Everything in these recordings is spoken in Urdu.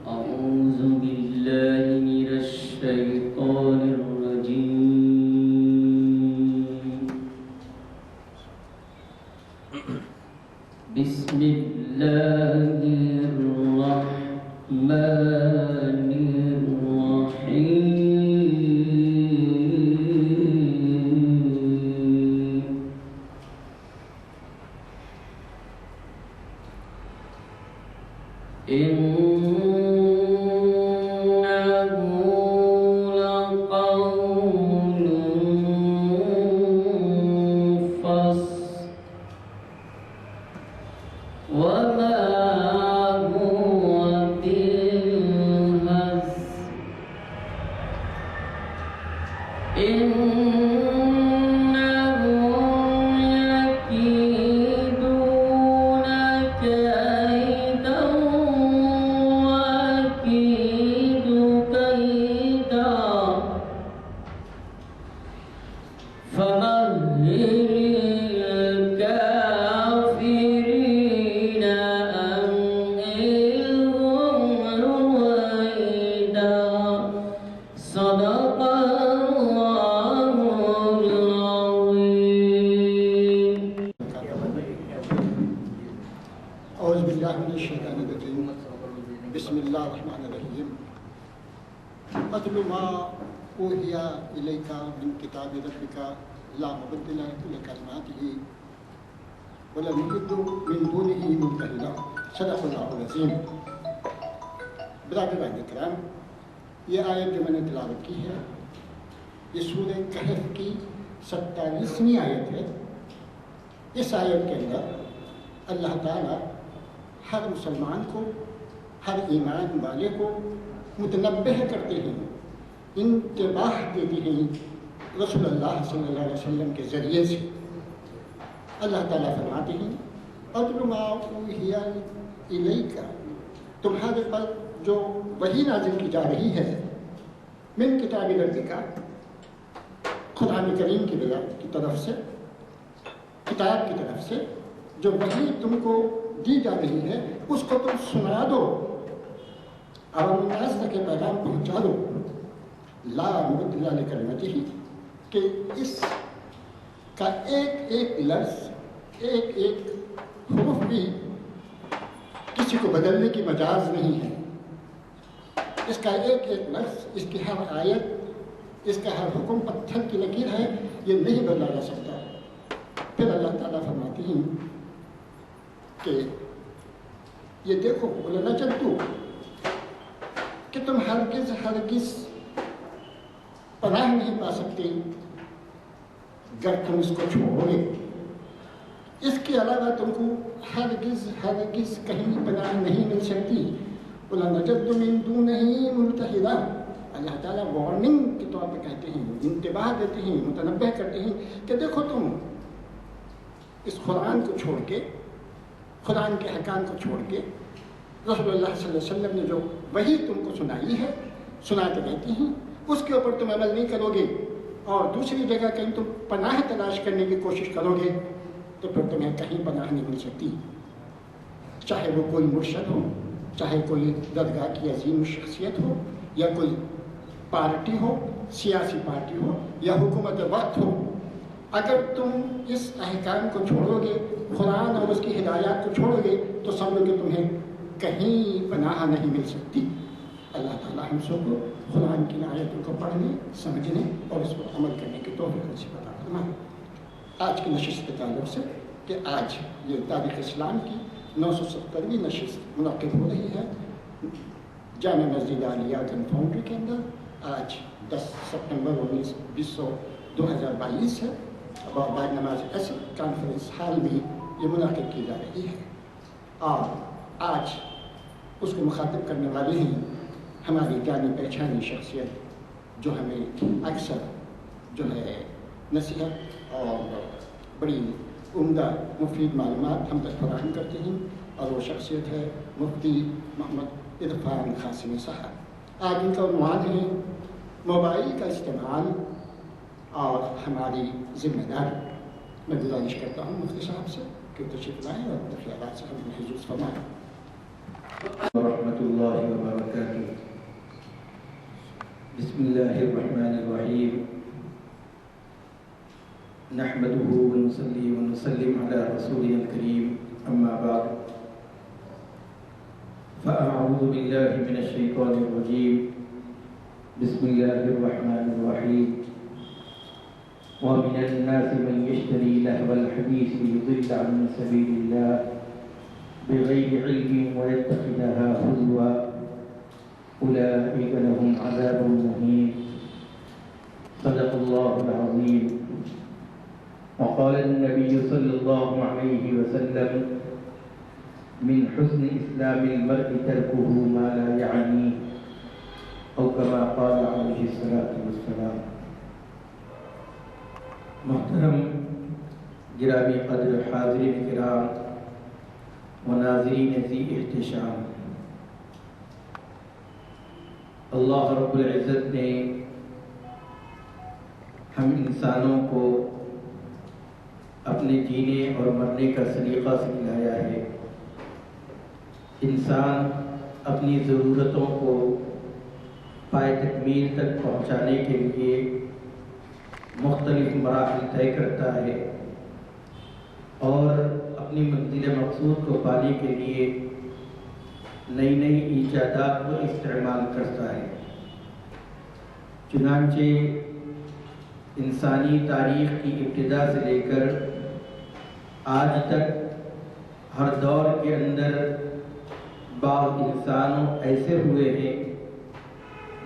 أعوذ بالله من الشيطان الرجيم. بسم الله الرحمن الرحيم. بسم اللہ الرحمن الرحیم. اتل ما اوحی الیک من کتاب ربک لا مبدل لکلماتہ ولن تجد من دونہ ملتحدا. صدق اللہ العظیم. برادران کرام، یہ آیت جو میں نے تلاوت کی ہے یہ سورہ کہف کی 47ویں آیت ہے. اس آیت کے اندر اللہ تعالیٰ ہر مسلمان کو، ہر ایمان والے کو متنبہ کرتے ہیں، انتباہ دیتے ہیں رسول اللہ صلی اللہ علیہ وسلم کے ذریعے سے. اللہ تعالیٰ فرماتے ہیں اتل ما اوحی الیک، تمہارے پر جو وحی نازل کی جا رہی ہے، من کتاب ربک، قرآن کریم کی طرف سے، کتاب کی طرف سے جو وحی تم کو دی جا رہی ہے اس کو تم سنا دو اور الناس تک پیغام پہنچا دو. لا مبدل لکلماتہ، کہ اس کا ایک ایک لفظ، ایک ایک حرف بھی کسی کو بدلنے کی مجاز نہیں ہے. اس کا ایک ایک لفظ، اس کی ہر آیت، اس کا ہر حکم پتھر کی لکیر ہے، یہ نہیں بدلا جا سکتا. پھر اللہ تعالیٰ فرماتے ہیں کہ یہ دیکھو لَنَجَدْتُ، کہ تم ہرگز ہرگز پناہ نہیں پا سکتے گر تم اس کو چھوڑو گے. اس کے علاوہ تم کو ہرگز ہرگز کہیں پناہ نہیں مل سکتی. وَلَنَجَدْتُ مِن دُونِهِ مُلْتَحِدًا. اللہ تعالیٰ وارننگ کے طور پہ کہتے ہیں، انتباہ دیتے ہیں، متنبہ کرتے ہیں کہ دیکھو تم اس قرآن کو چھوڑ کے، قرآن کے احکام کو چھوڑ کے، رسول اللہ صلی اللہ علیہ وسلم نے جو وحی تم کو سنائی ہے، سناتے رہتی ہیں، اس کے اوپر تم عمل نہیں کرو گے اور دوسری جگہ کہیں تم پناہ تلاش کرنے کی کوشش کرو گے تو پھر تمہیں کہیں پناہ نہیں مل سکتی. چاہے وہ کوئی مرشد ہو، چاہے کوئی درگاہ کی عظیم شخصیت ہو، یا کوئی پارٹی ہو، سیاسی پارٹی ہو، یا حکومت وقت ہو، اگر تم اس احکام کو چھوڑو گے، قرآن اور اس کی ہدایات کو چھوڑو گے تو سمجھو کہ تمہیں کہیں پناہ نہیں مل سکتی. اللہ تعالیٰ ہم سب کو قرآن کی آیتوں کو پڑھنے، سمجھنے اور اس پر عمل کرنے کی توفیق نصیب عطا فرمائے. آج کی نشست کے تعلق سے کہ آج یہ تاریخ اسلام کی 970ویں نشست منعقد ہو رہی ہے جامع مسجد عالیہ فاؤنڈری کے اندر. آج 10 سپتمبر 2022 ہے اور بعد نماز عصر کانفرنس ہال میں یہ منعقد کی جا رہی ہے. اور آج اس کو مخاطب کرنے والے ہیں ہماری جانی پہچانی شخصیت جو ہمیں اکثر جو ہے نصیحت اور بڑی عمدہ مفید معلومات ہم تک فراہم کرتے ہیں، اور وہ شخصیت ہے مفتی محمد عرفان قاسمی صاحب. آج ان کا عنوان ہے موبائل کا استعمال اور ہماری ذمہ داری. میں گزارش کرتا ہوں مفتی صاحب سے کہ تشریف لائیں اور اپنے خیالات سے ہمیں محسوس فرمائیں. ورحمۃ اللہ وبرکاتہ۔ بسم اللہ الرحمن الرحیم، نحمده ونصلي ونسلم على رسولنا الكريم، اما بعد فاعوذ باللہ من الشیطان الرجیم، بسم اللہ الرحمن الرحیم۔ ومن الناس من يشتري لهو الحديث ليضل عن سبيل الله بغير علم ويتخذها هزوا أولئك لهم عذاب مهين، صدق الله العظيم۔ وقال النبي صلى الله عليه وسلم: من حسن إسلام المرء تركه ما لا يعنيه، أو كما قال عليه الصلاة والسلام۔ محترم گرامی قدر حاضرین کرام و ناظرین ذی احتشام، اللہ رب العزت نے ہم انسانوں کو اپنے جینے اور مرنے کا سلیقہ سکھلایا ہے۔ انسان اپنی ضرورتوں کو پائے تکمیل تک پہنچانے کے لیے مختلف مراحل طے کرتا ہے اور اپنی منزل مقصود کو پانے کے لیے نئی نئی ایجادات کو استعمال کرتا ہے۔ چنانچہ انسانی تاریخ کی ابتدا سے لے کر آج تک ہر دور کے اندر بعض انسانوں ایسے ہوئے ہیں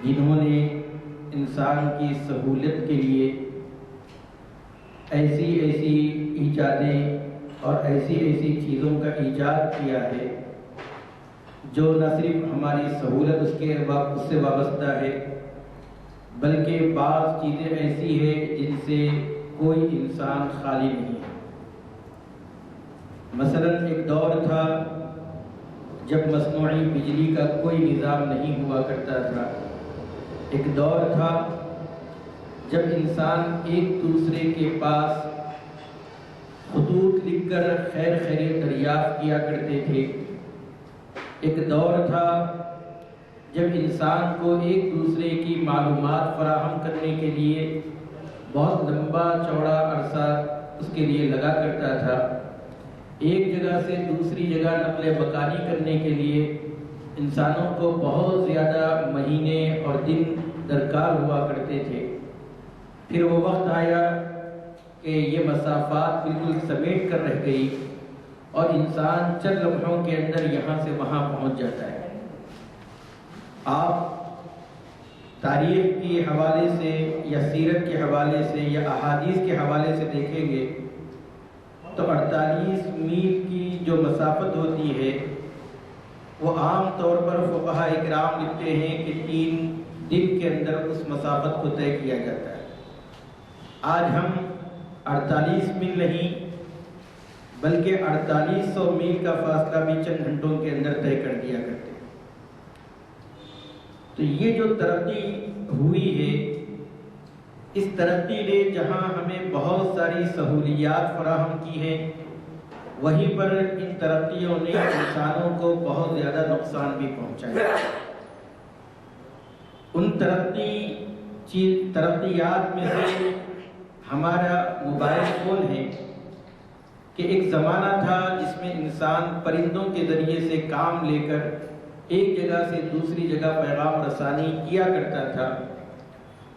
جنہوں نے انسان کی سہولت کے لیے ایسی ایجادیں اور ایسی چیزوں کا ایجاد کیا ہے جو نہ صرف ہماری سہولت اس سے وابستہ ہے، بلکہ بعض چیزیں ایسی ہیں جن سے کوئی انسان خالی نہیں ہے۔ مثلا ایک دور تھا جب مصنوعی بجلی کا کوئی نظام نہیں ہوا کرتا تھا، ایک دور تھا جب انسان ایک دوسرے کے پاس خطوط لکھ کر خیر خیریت دریافت کیا کرتے تھے، ایک دور تھا جب انسان کو ایک دوسرے کی معلومات فراہم کرنے کے لیے بہت لمبا چوڑا عرصہ اس کے لیے لگا کرتا تھا، ایک جگہ سے دوسری جگہ نقل مکانی کرنے کے لیے انسانوں کو بہت زیادہ مہینے اور دن درکار ہوا کرتے تھے۔ پھر وہ وقت آیا کہ یہ مسافات بالکل سمیٹ کر رہ گئی اور انسان چند لمحوں کے اندر یہاں سے وہاں پہنچ جاتا ہے۔ آپ تاریخ کے حوالے سے یا سیرت کے حوالے سے یا احادیث کے حوالے سے دیکھیں گے تو 48 میل کی جو مسافت ہوتی ہے وہ عام طور پر فقہاء اکرام لکھتے ہیں کہ 3 دن کے اندر اس مسافت کو طے کیا جاتا ہے۔ آج ہم 48 میل نہیں بلکہ 4800 میل کا فاصلہ بھی چند گھنٹوں کے اندر طے کر دیا کرتے ہیں۔ تو یہ جو ترقی ہوئی ہے، اس ترقی نے جہاں ہمیں بہت ساری سہولیات فراہم کی ہیں، وہیں پر ان ترقیوں نے انسانوں کو بہت زیادہ نقصان بھی پہنچایا۔ ان ترقیات میں سے ہمارا موبائل فون ہے کہ ایک زمانہ تھا جس میں انسان پرندوں کے ذریعے سے کام لے کر ایک جگہ سے دوسری جگہ پیغام رسانی کیا کرتا تھا،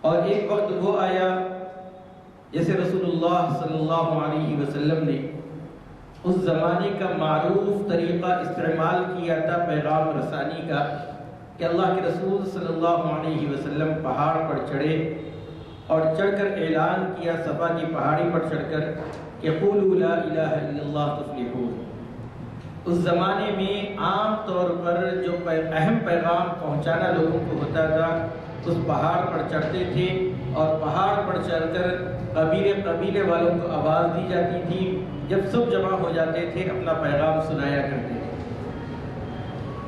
اور ایک وقت وہ آیا جیسے رسول اللہ صلی اللہ علیہ وسلم نے اس زمانے کا معروف طریقہ استعمال کیا تھا پیغام رسانی کا، کہ اللہ کے رسول صلی اللہ علیہ وسلم پہاڑ پر چڑھے اور چڑھ کر اعلان کیا صفا کی پہاڑی پر چڑھ کر کہ قولوا لا الہ الا اللہ تفلحون۔ اس زمانے میں عام طور پر جو اہم پیغام پہنچانا لوگوں کو ہوتا تھا اس پہاڑ پر چڑھتے تھے اور پہاڑ پر چڑھ کر قبیلے والوں کو آواز دی جاتی تھی، جب سب جمع ہو جاتے تھے اپنا پیغام سنایا کرتے تھے۔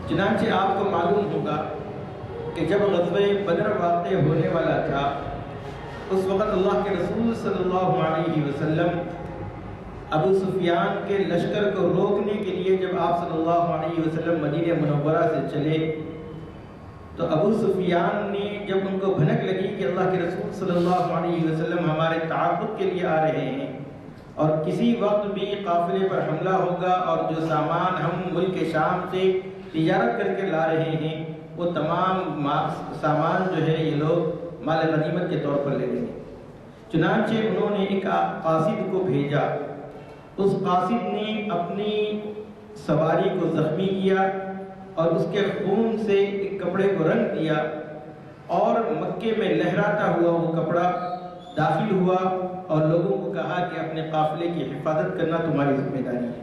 چنانچہ آپ کو معلوم ہوگا کہ جب غزوہ بدر واقع ہونے والا تھا اس وقت اللہ کے رسول صلی اللہ علیہ وسلم ابو سفیان کے لشکر کو روکنے کے لیے جب آپ صلی اللہ علیہ وسلم مدینہ منورہ سے چلے تو ابو سفیان نے جب ان کو بھنک لگی کہ اللہ کے رسول صلی اللہ علیہ وسلم ہمارے تعاقب کے لیے آ رہے ہیں اور کسی وقت بھی قافلے پر حملہ ہوگا اور جو سامان ہم ملک شام سے تجارت کر کے لا رہے ہیں وہ تمام سامان جو ہے یہ لوگ مال غنیمت کے طور پر لے لیں گے۔ چنانچہ انہوں نے ایک قاصد کو بھیجا، اس قاصد نے اپنی سواری کو زخمی کیا اور اس کے خون سے ایک کپڑے کو رنگ دیا اور مکے میں لہراتا ہوا وہ کپڑا داخل ہوا اور لوگوں کو کہا کہ اپنے قافلے کی حفاظت کرنا تمہاری ذمہ داری ہے۔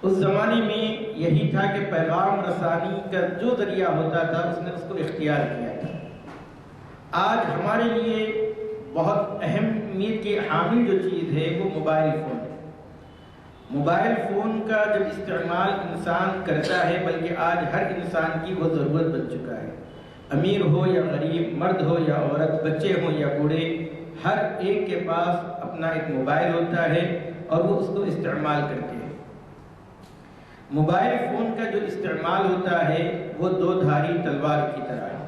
اس زمانے میں یہی تھا کہ پیغام رسانی کا جو ذریعہ ہوتا تھا اس نے اس کو اختیار کیا تھا۔ آج ہمارے لیے بہت اہمیت کی حامل جو چیز ہے وہ موبائل فون ہے۔ موبائل فون کا جب استعمال انسان کرتا ہے، بلکہ آج ہر انسان کی وہ ضرورت بن چکا ہے، امیر ہو یا غریب، مرد ہو یا عورت، بچے ہوں یا بوڑھے، ہر ایک کے پاس اپنا ایک موبائل ہوتا ہے اور وہ اس کو استعمال کرتے ہیں۔ موبائل فون کا جو استعمال ہوتا ہے وہ دو دھاری تلوار کی طرح ہے۔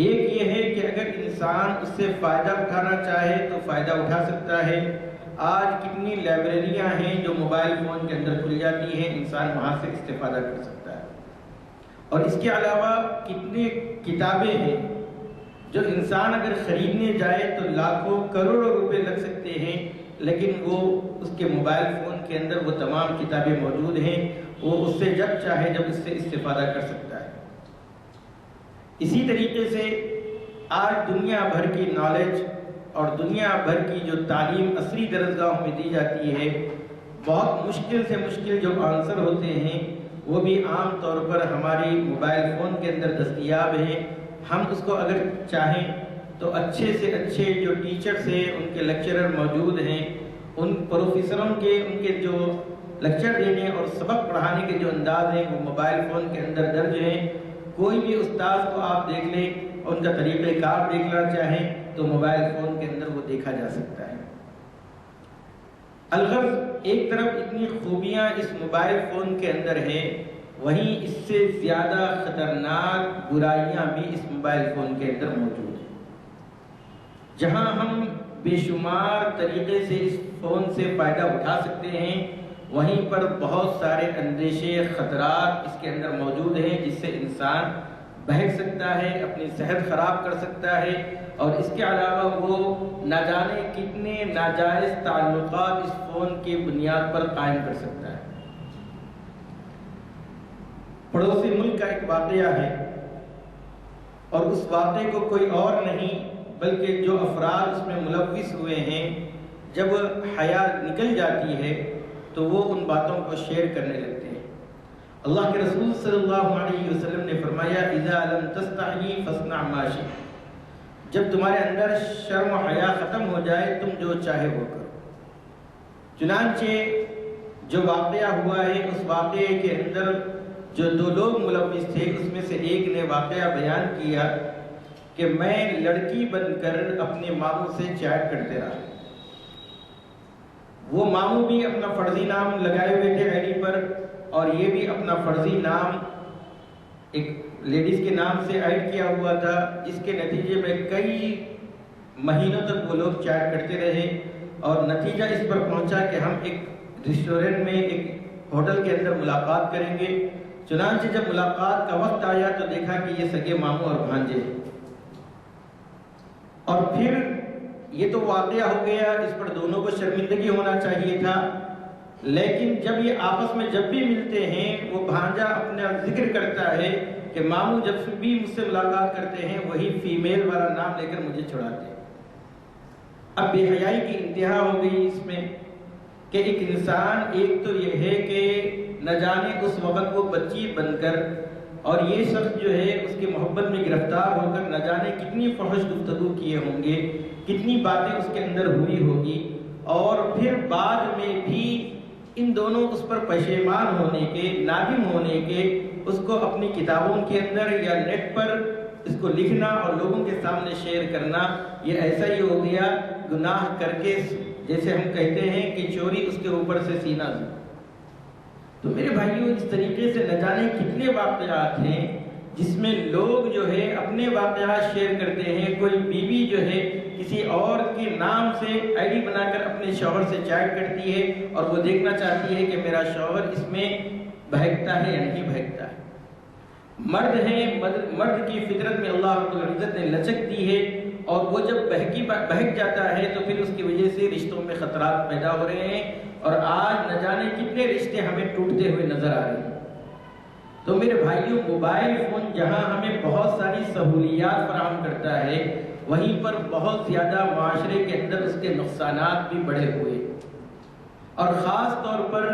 ایک یہ ہے کہ اگر انسان اس سے فائدہ اٹھانا چاہے تو فائدہ اٹھا سکتا ہے۔ آج کتنی لائبریریاں ہیں جو موبائل فون کے اندر کھل جاتی ہیں، انسان وہاں سے استفادہ کر سکتا ہے۔ اور اس کے علاوہ کتنے کتابیں ہیں جو انسان اگر خریدنے جائے تو لاکھوں کروڑوں روپے لگ سکتے ہیں، لیکن وہ اس کے موبائل فون کے اندر وہ تمام کتابیں موجود ہیں، وہ اس سے جب چاہے جب اس سے استفادہ کر سکتا ہے۔ اسی طریقے سے آج دنیا بھر کی نالج اور دنیا بھر کی جو تعلیم عصری درسگاہوں میں دی جاتی ہے، بہت مشکل سے مشکل جو آنسر ہوتے ہیں وہ بھی عام طور پر ہماری موبائل فون کے اندر دستیاب ہیں۔ ہم اس کو اگر چاہیں تو اچھے سے اچھے جو ٹیچرز ہیں، ان کے لیکچرر موجود ہیں، ان پروفیسروں کے ان کے جو لیکچر دینے اور سبق پڑھانے کے جو انداز ہیں وہ موبائل فون کے اندر درج ہیں۔ کوئی بھی استاذ کو آپ دیکھ لیں، ان کا طریقہ کار دیکھنا چاہیں تو موبائل فون کے اندر وہ دیکھا جا سکتا ہے۔ الغرض ایک طرف اتنی خوبیاں اس موبائل فون کے اندر ہیں، وہیں اس سے زیادہ خطرناک برائیاں بھی اس موبائل فون کے اندر موجود ہیں۔ جہاں ہم بے شمار طریقے سے اس فون سے فائدہ اٹھا سکتے ہیں، وہیں پر بہت سارے اندیشے، خطرات اس کے اندر موجود ہیں جس سے انسان بہک سکتا ہے، اپنی صحت خراب کر سکتا ہے، اور اس کے علاوہ وہ نہ جانے کتنے ناجائز تعلقات اس فون کی بنیاد پر قائم کر سکتا ہے۔ پڑوسی ملک کا ایک واقعہ ہے، اور اس واقعے کو کوئی اور نہیں بلکہ جو افراد اس میں ملوث ہوئے ہیں، جب حیا نکل جاتی ہے تو وہ ان باتوں کو شیئر کرنے لگتے ہیں۔ اللہ کے رسول صلی اللہ علیہ وسلم نے فرمایا اذا لم تستحی فاصنع ما شئت، جب تمہارے اندر شرم و حیا ختم ہو جائے تم جو چاہے وہ کرو۔ چنانچہ جو واقعہ ہوا ہے، اس واقعے کے اندر جو دو لوگ ملوث تھے اس میں سے ایک نے واقعہ بیان کیا کہ میں لڑکی بن کر اپنے ماموں سے چیٹ کرتے رہا۔ وہ ماموں بھی اپنا فرضی نام لگائے ہوئے تھے آئی ڈی پر، اور یہ بھی اپنا فرضی نام ایک لیڈیز کے نام سے ایڈ کیا ہوا تھا، جس کے نتیجے میں کئی مہینوں تک وہ لوگ چیٹ کرتے رہے، اور نتیجہ اس پر پہنچا کہ ہم ایک ریسٹورنٹ میں، ایک ہوٹل کے اندر ملاقات کریں گے۔ چنانچہ جب ملاقات کا وقت آیا تو دیکھا کہ یہ سگے ماموں اور بھانجے ہیں، اور پھر یہ تو واقعہ ہو گیا، اس پر دونوں کو شرمندگی ہونا چاہیے تھا، لیکن جب یہ آپس میں جب بھی ملتے ہیں وہ بھانجا اپنا ذکر کرتا ہے کہ ماموں جب بھی مجھ سے ملاقات کرتے ہیں وہی فیمیل والا نام لے کر مجھے چھڑاتے ہیں۔ اب بے حیائی کی انتہا ہو گئی اس میں کہ ایک انسان، ایک تو یہ ہے کہ نہ جانے اس وقت وہ بچی بن کر، اور یہ شخص جو ہے اس کی محبت میں گرفتار ہو کر نہ جانے کتنی فحش گفتگو کیے ہوں گے، کتنی باتیں اس کے اندر ہوئی ہوگی، اور پھر بعد میں بھی ان دونوں اس پر پشیمان ہونے کے، نادم ہونے کے، اس کو اپنی کتابوں کے اندر یا نیٹ پر اس کو لکھنا اور لوگوں کے سامنے شیئر کرنا، یہ ایسا ہی ہو گیا گناہ کر کے، جیسے ہم کہتے ہیں کہ چوری اس کے اوپر سے سینہ زد۔ تو میرے بھائیوں اس طریقے سے نہ جانے کتنے واقعات ہیں جس میں لوگ جو ہے اپنے واقعات شیئر کرتے ہیں. کوئی بیوی جو ہے کسی اور کے نام سے آئی ڈی بنا کر اپنے شوہر سے چیٹ کرتی ہے اور وہ دیکھنا چاہتی ہے کہ میرا شوہر اس میں بہکتا ہے یا نہیں بہکتا ہے. مرد ہیں، مرد کی فطرت میں اللہ رب العزت نے لچک دی ہے اور وہ جب بہک جاتا ہے تو پھر اس کی وجہ سے رشتوں میں خطرات پیدا ہو رہے ہیں اور آج نہ جانے کتنے رشتے ہمیں ٹوٹتے ہوئے نظر آ رہے ہیں. تو میرے بھائیوں موبائل فون جہاں ہمیں بہت ساری سہولیات فراہم کرتا ہے وہیں پر بہت زیادہ معاشرے کے اندر اس کے نقصانات بھی بڑھے ہوئے. اور خاص طور پر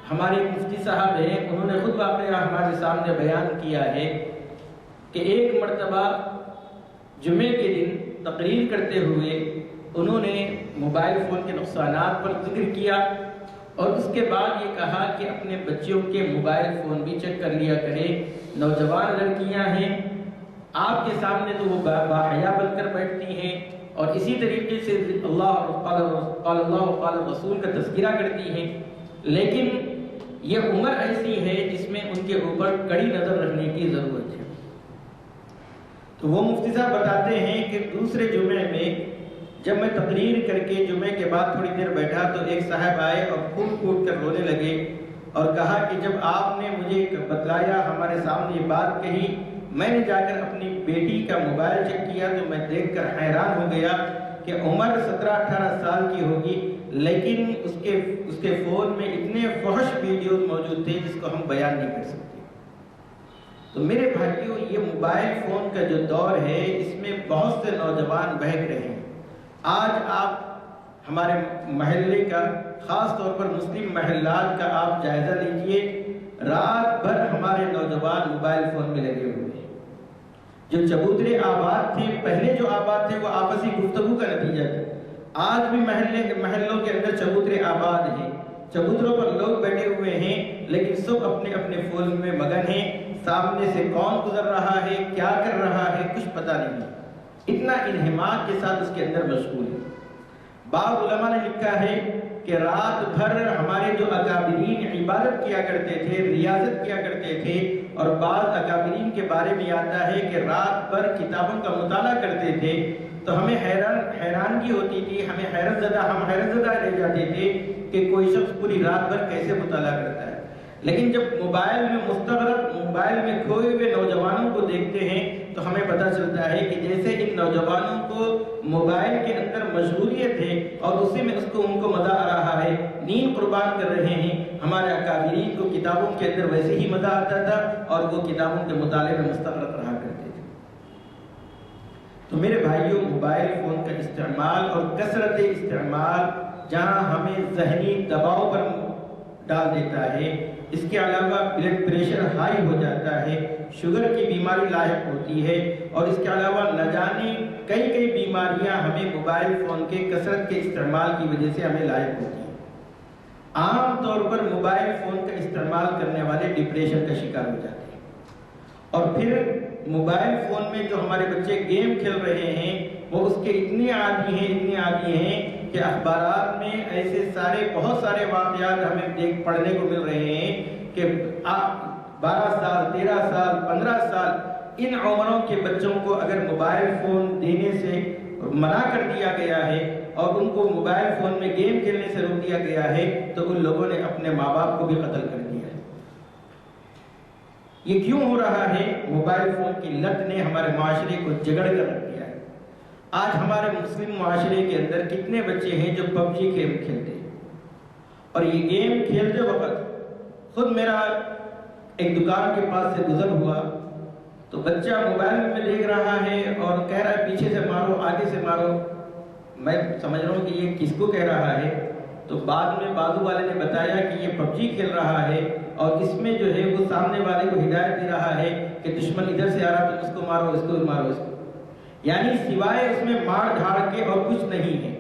ہمارے مفتی صاحب ہیں، انہوں نے خود واقعہ ہمارے سامنے بیان کیا ہے کہ ایک مرتبہ جمعے کے دن تقریر کرتے ہوئے انہوں نے موبائل فون کے نقصانات پر ذکر کیا اور اس کے بعد یہ کہا کہ اپنے بچوں کے موبائل فون بھی چیک کر لیا کریں. نوجوان لڑکیاں ہیں، آپ کے سامنے تو وہ باحیا بن کر بیٹھتی ہیں اور اسی طریقے سے اللہ قال رسول کا تذکرہ کرتی ہیں، لیکن یہ عمر ایسی ہے جس میں ان کے اوپر کڑی نظر رکھنے کی ضرورت ہے. تو وہ مفتی صاحب بتاتے ہیں کہ دوسرے جمعے میں جب میں تقریر کر کے جمعے کے بعد تھوڑی دیر بیٹھا تو ایک صاحب آئے اور پھوٹ کر رونے لگے اور کہا کہ جب آپ نے مجھے بتلایا، ہمارے سامنے یہ بات کہی، میں نے جا کر اپنی بیٹی کا موبائل چیک کیا تو میں دیکھ کر حیران ہو گیا کہ عمر 17-18 سال کی ہوگی لیکن اس کے فون میں اتنے فحش ویڈیوز موجود تھے جس کو ہم بیان نہیں کر سکتے. تو میرے بھائیوں یہ موبائل فون کا جو دور ہے اس میں بہت سے نوجوان بہک رہے ہیں. آج آپ ہمارے محلے کا خاص طور پر مسلم محلات کا آپ جائزہ لیجئے، رات بھر ہمارے نوجوان موبائل فون میں لگے ہوئے ہیں. جو چبوترے آباد تھے، پہلے جو آباد تھے وہ آپسی گفتگو کا نتیجہ تھا. آج بھی محلوں کے اندر چبوترے آباد ہیں، چبوتروں پر لوگ بیٹھے ہوئے ہیں لیکن سب اپنے اپنے فون میں مگن ہیں. سامنے سے کون گزر رہا ہے، کیا کر رہا ہے، کچھ پتہ نہیں. اتنا انہماک کے ساتھ اس کے اندر مشغول ہے. بعض علماء نے لکھا ہے کہ رات بھر ہمارے جو اکابرین عبادت کیا کرتے تھے، ریاضت کیا کرتے تھے، اور بعض اکابرین کے بارے میں آتا ہے کہ رات بھر کتابوں کا مطالعہ کرتے تھے تو ہمیں حیرانگی ہوتی تھی، ہم حیرت زدہ رہ جاتے تھے کہ کوئی شخص پوری رات بھر کیسے مطالعہ کرتا ہے. لیکن جب موبائل میں مستغرق، موبائل میں کھوئے ہوئے نوجوانوں کو دیکھتے ہیں تو ہمیں پتہ چلتا ہے کہ جیسے ان نوجوانوں کو موبائل کے اندر مشغولیت ہے اور اسی میں ان کو مزہ آ رہا ہے، نیند قربان کر رہے ہیں. ہمارے اکابرین کو کتابوں کے اندر ویسے ہی مزہ آتا تھا اور وہ کتابوں کے مطالعے میں مستغرق رہا کرتے تھے. تو میرے بھائیوں موبائل فون کا استعمال اور کثرت استعمال جہاں ہمیں ذہنی دباؤ پر ڈال دیتا ہے، اس کے علاوہ بلڈ پریشر ہائی ہو جاتا ہے، شوگر کی بیماری لاحق ہوتی ہے اور اس کے علاوہ نہ جانے کئی بیماریاں ہمیں موبائل فون کے کثرت کے استعمال کی وجہ سے ہمیں لاحق ہوتی ہیں. عام طور پر موبائل فون کا استعمال کرنے والے ڈپریشن کا شکار ہو جاتے ہیں اور پھر موبائل فون میں جو ہمارے بچے گیم کھیل رہے ہیں وہ اس کے اتنے عادی ہیں کہ اخبارات میں ایسے بہت سارے واقعات ہمیں پڑھنے کو مل رہے ہیں کہ 12 سال 13 سال 15 سال ان عمروں کے بچوں کو اگر موبائل فون دینے سے منع کر دیا گیا ہے اور ان کو موبائل فون میں گیم کھیلنے سے روک دیا گیا ہے تو ان لوگوں نے اپنے ماں باپ کو بھی قتل کر دیا ہے. یہ کیوں ہو رہا ہے؟ موبائل فون کی لت نے ہمارے معاشرے کو جگڑ کر رکھ دیا ہے. آج ہمارے مسلم معاشرے کے اندر کتنے بچے ہیں جو PUBG گیم کھیلتے ہیں اور یہ گیم کھیلتے وقت خود میرا ایک دکان کے پاس سے گزر ہوا تو بچہ موبائل میں دیکھ رہا ہے اور کہہ رہا ہے پیچھے سے مارو، آگے سے مارو. میں سمجھ رہا ہوں کہ یہ کس کو کہہ رہا ہے تو بعد میں بازو والے نے بتایا کہ یہ PUBG کھیل رہا ہے اور اس میں جو ہے وہ سامنے والے کو ہدایت دے رہا ہے کہ دشمن ادھر سے آ رہا تو اس کو مارو، اس کو مارو، اس کو. یعنی سوائے اس میں مار دھاڑ کے اور کچھ نہیں ہے.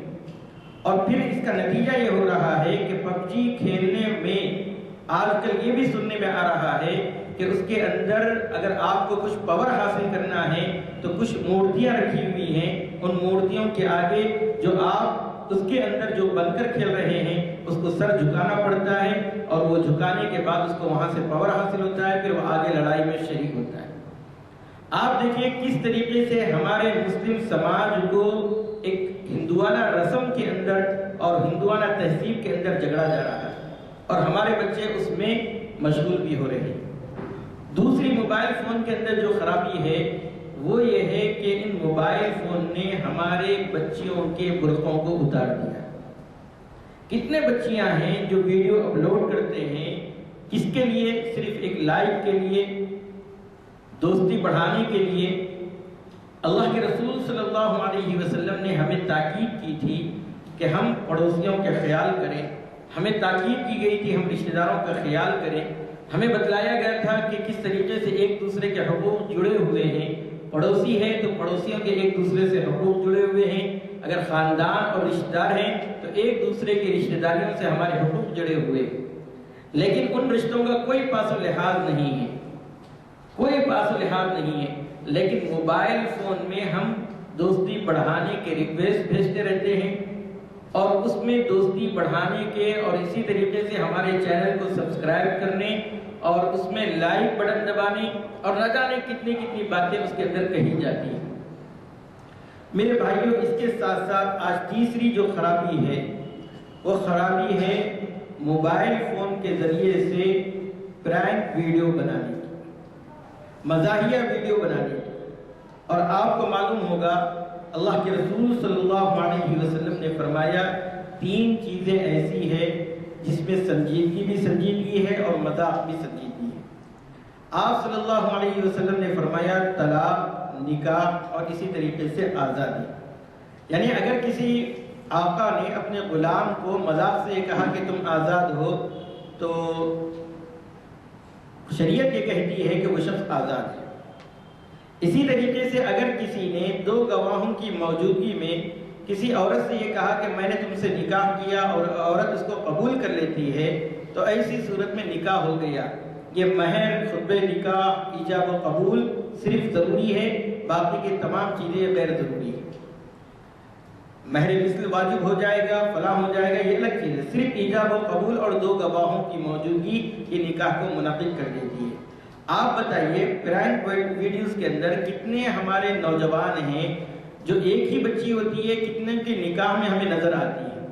اور پھر اس کا نتیجہ یہ ہو رہا ہے کہ PUBG کھیلنے میں آج کل یہ بھی سننے میں آ رہا ہے کہ اس کے اندر اگر آپ کو کچھ پاور حاصل کرنا ہے تو کچھ مورتیاں رکھی ہوئی ہیں، ان مورتیوں کے آگے جو آپ اس کے اندر جو بن کر کھیل رہے ہیں اس کو سر جھکانا پڑتا ہے اور وہ جھکانے کے بعد اس کو وہاں سے پاور حاصل ہوتا ہے، پھر وہ آگے لڑائی میں شریک ہوتا ہے۔ آپ دیکھیے کس طریقے سے ہمارے مسلم سماج کو ایک ہندوانہ رسم کے اندر اور ہندوانہ تہذیب کے اندر جگڑا جا رہا ہے اور ہمارے بچے اس میں مشغول بھی ہو رہے ہیں۔ دوسری موبائل فون کے اندر جو خرابی ہے وہ یہ ہے کہ ان موبائل فون نے ہمارے بچیوں کے برقعوں کو اتار دیا۔ کتنے بچیاں ہیں جو ویڈیو اپلوڈ کرتے ہیں کس کے لیے؟ صرف ایک لائک کے لیے، دوستی بڑھانے کے لیے۔ اللہ کے رسول صلی اللہ علیہ وسلم نے ہمیں تاکید کی تھی کہ ہم پڑوسیوں کا خیال کریں، ہمیں تاکید کی گئی تھی ہم رشتہ داروں کا خیال کریں، ہمیں بتلایا گیا تھا کہ کس طریقے سے ایک دوسرے کے حقوق جڑے ہوئے ہیں۔ پڑوسی ہے تو پڑوسیوں کے ایک دوسرے سے حقوق جڑے ہوئے ہیں، اگر خاندان اور رشتہ دار ہیں تو ایک دوسرے کی رشتہ داریوں سے ہمارے حقوق جڑے ہوئے ہیں، لیکن ان رشتوں کا کوئی پاس و لحاظ نہیں ہے، کوئی پاس و لحاظ نہیں ہے۔ لیکن موبائل فون میں ہم دوستی بڑھانے کے ریکویسٹ بھیجتے رہتے ہیں اور اس میں دوستی بڑھانے کے اور اسی طریقے سے ہمارے چینل کو سبسکرائب کرنے اور اس میں لائک بٹن دبانے اور نہ جانے کتنی کتنی باتیں اس کے اندر کہی جاتی ہیں۔ میرے بھائیوں، اس کے ساتھ ساتھ آج تیسری جو خرابی ہے وہ خرابی ہے موبائل فون کے ذریعے سے پرینک ویڈیو بنانے کی، مزاحیہ ویڈیو بنانے کی۔ اور آپ کو معلوم ہوگا اللہ کے رسول صلی اللہ علیہ وسلم نے فرمایا 3 چیزیں ایسی ہیں جس میں سنجیدگی بھی سنجیدگی ہے اور مذاق بھی سنجیدگی ہے۔ آپ صلی اللہ علیہ وسلم نے فرمایا طلاق، نکاح اور اسی طریقے سے آزادی۔ یعنی اگر کسی آقا نے اپنے غلام کو مذاق سے یہ کہا کہ تم آزاد ہو تو شریعت یہ کہتی ہے کہ وہ شخص آزاد ہے۔ اسی طریقے سے اگر کسی نے 2 گواہوں کی موجودگی میں کسی عورت سے یہ کہا کہ میں نے تم سے نکاح کیا اور عورت اس کو قبول کر لیتی ہے تو ایسی صورت میں نکاح ہو گیا۔ یہ مہر، خطبہ نکاح، ایجاب و قبول صرف ضروری ہے، باقی کی تمام چیزیں غیر ضروری ہیں۔ مہر مثل واجب ہو جائے گا، فلاں ہو جائے گا، یہ الگ چیز ہے۔ صرف ایجاب و قبول اور 2 گواہوں کی موجودگی یہ نکاح کو منعقد کر دیتی ہے۔ آپ بتائیے پرینک ویڈیوز کے اندر کتنے ہمارے نوجوان ہیں جو ایک ہی بچی ہوتی ہے، کتنے کے نکاح میں ہمیں نظر آتی ہے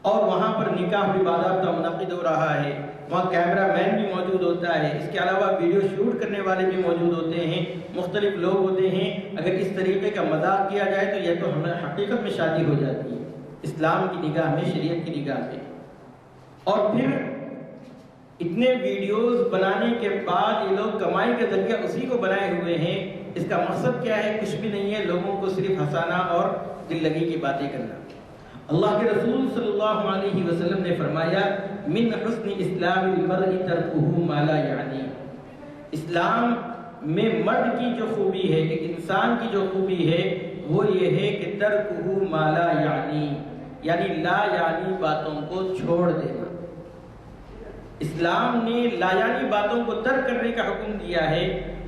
اور وہاں پر نکاح بھی باضابطہ منعقد ہو رہا ہے، وہاں کیمرہ مین بھی موجود ہوتا ہے، اس کے علاوہ ویڈیو شوٹ کرنے والے بھی موجود ہوتے ہیں، مختلف لوگ ہوتے ہیں۔ اگر اس طریقے کا مذاق کیا جائے تو یہ تو ہمیں حقیقت میں شادی ہو جاتی ہے اسلام کی نگاہ میں، شریعت کی نگاہ میں۔ اور پھر اتنے ویڈیوز بنانے کے بعد یہ لوگ کمائی کا ذریعہ اسی کو بنائے ہوئے ہیں۔ اس کا مقصد کیا ہے؟ کچھ بھی نہیں ہے، لوگوں کو صرف ہنسانا اور دل لگی کی باتیں کرنا۔ اللہ کے رسول صلی اللہ علیہ وسلم نے فرمایا من حسن اسلام المرء ترکہ ما لا یعنی۔ اسلام میں مرد کی جو خوبی ہے، ایک انسان کی جو خوبی ہے وہ یہ ہے کہ ترکہ ما لا یعنی لا یعنی باتوں کو چھوڑ دینا۔ اسلام نے لا یعنی باتوں کو ترک کرنے کا حکم دیا ہے۔